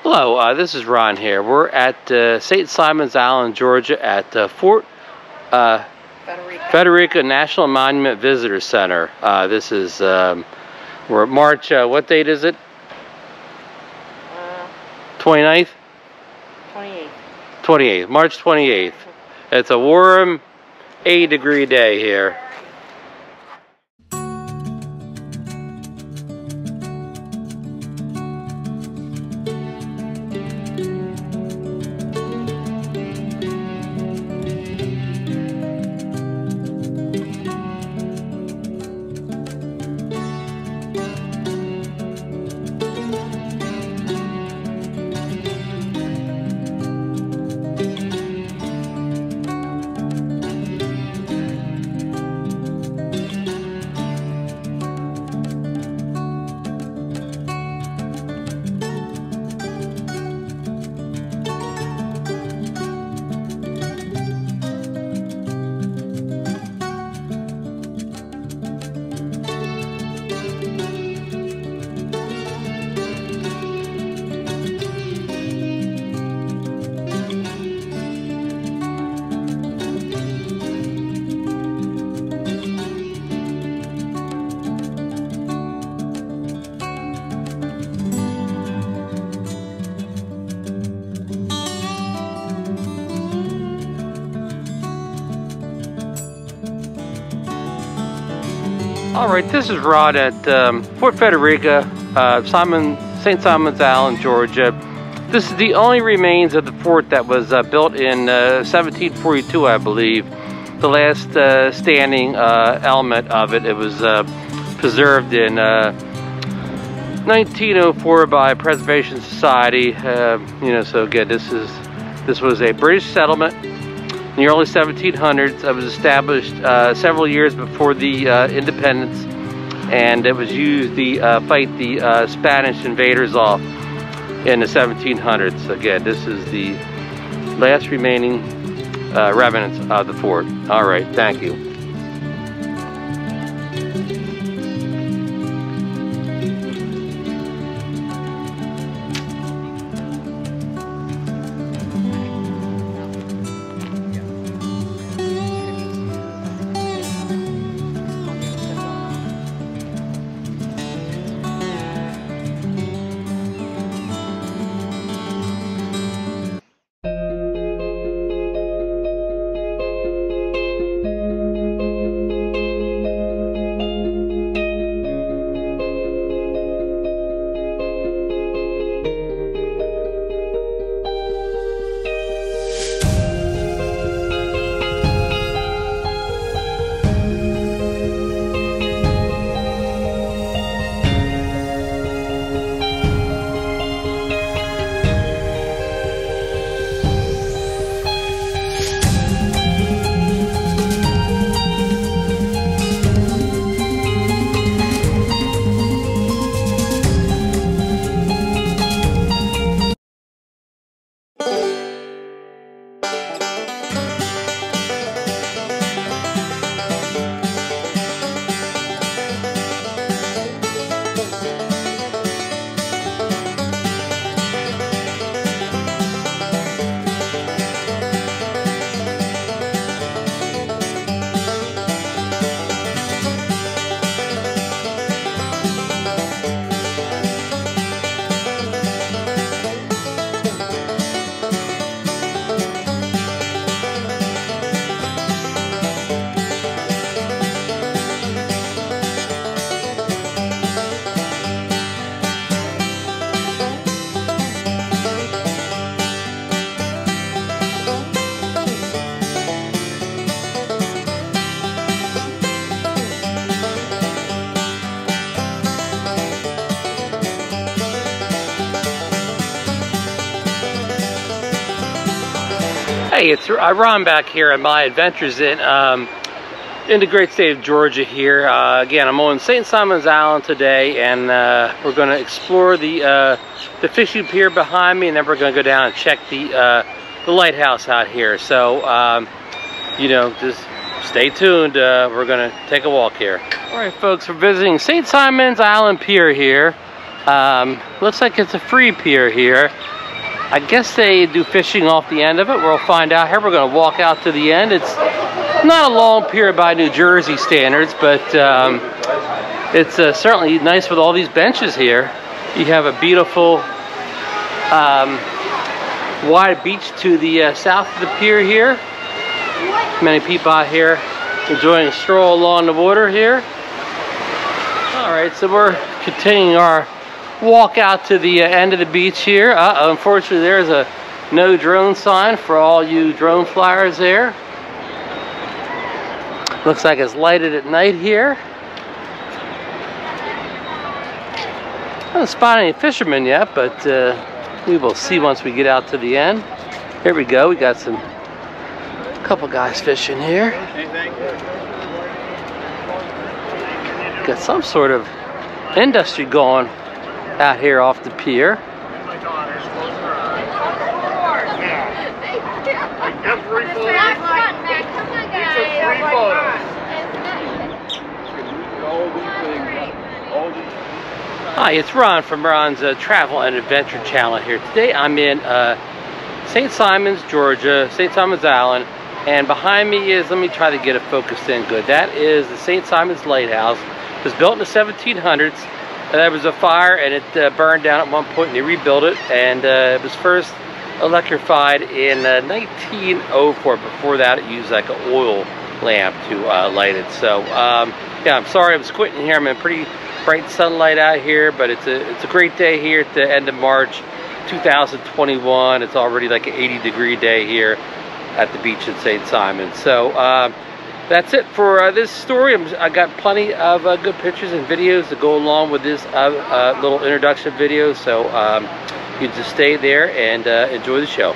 Hello, this is Ron here. We're at St. Simons Island, Georgia at Fort Frederica National Monument Visitor Center. This is, we're at March, what date is it? 29th? 28th. 28th, March 28th. It's a warm 80-degree day here. All right, this is Rod at Fort Frederica, St. Simons Island, Georgia. This is the only remains of the fort that was built in 1742, I believe. The last standing element of it. It was preserved in 1904 by Preservation Society. So again, this was a British settlement. In the early 1700s, it was established several years before the independence, and it was used to fight the Spanish invaders off in the 1700s. Again, this is the last remaining remnants of the fort. All right, thank you. Hey, it's Ron back here on my adventures in the great state of Georgia here. Again, I'm on St. Simons Island today, and we're going to explore the fishing pier behind me, and then we're going to go down and check the lighthouse out here. So, just stay tuned. We're going to take a walk here. All right, folks, we're visiting St. Simons Island Pier here. Looks like it's a free pier here. I guess they do fishing off the end of it. We'll find out here. We're going to walk out to the end. It's not a long pier by New Jersey standards, but it's certainly nice with all these benches here. You have a beautiful wide beach to the south of the pier here. Many people out here enjoying a stroll along the water here. All right, so we're continuing our walk out to the end of the beach here. Unfortunately, there's a no drone sign for all you drone flyers there. Looks like it's lighted at night here. I haven't spotted any fishermen yet, but we will see once we get out to the end. Here we go. We got a couple guys fishing here. Got some sort of industry going out here off the pier. Hi, it's Ron from Ron's Travel and Adventure Channel here. Today I'm in St. Simons, Georgia, St. Simons Island, and behind me is, let me try to get it focused in good, that is the St. Simons Lighthouse. It was built in the 1700s. There was a fire and it burned down at one point and they rebuilt it, and it was first electrified in 1904. Before that it used like an oil lamp to light it. So yeah, I'm sorry I'm squinting here. I'm in pretty bright sunlight out here, but it's a great day here at the end of March 2021. It's already like an 80-degree day here at the beach in St. Simons. So that's it for this story. I got plenty of good pictures and videos to go along with this little introduction video. So you just stay there and enjoy the show.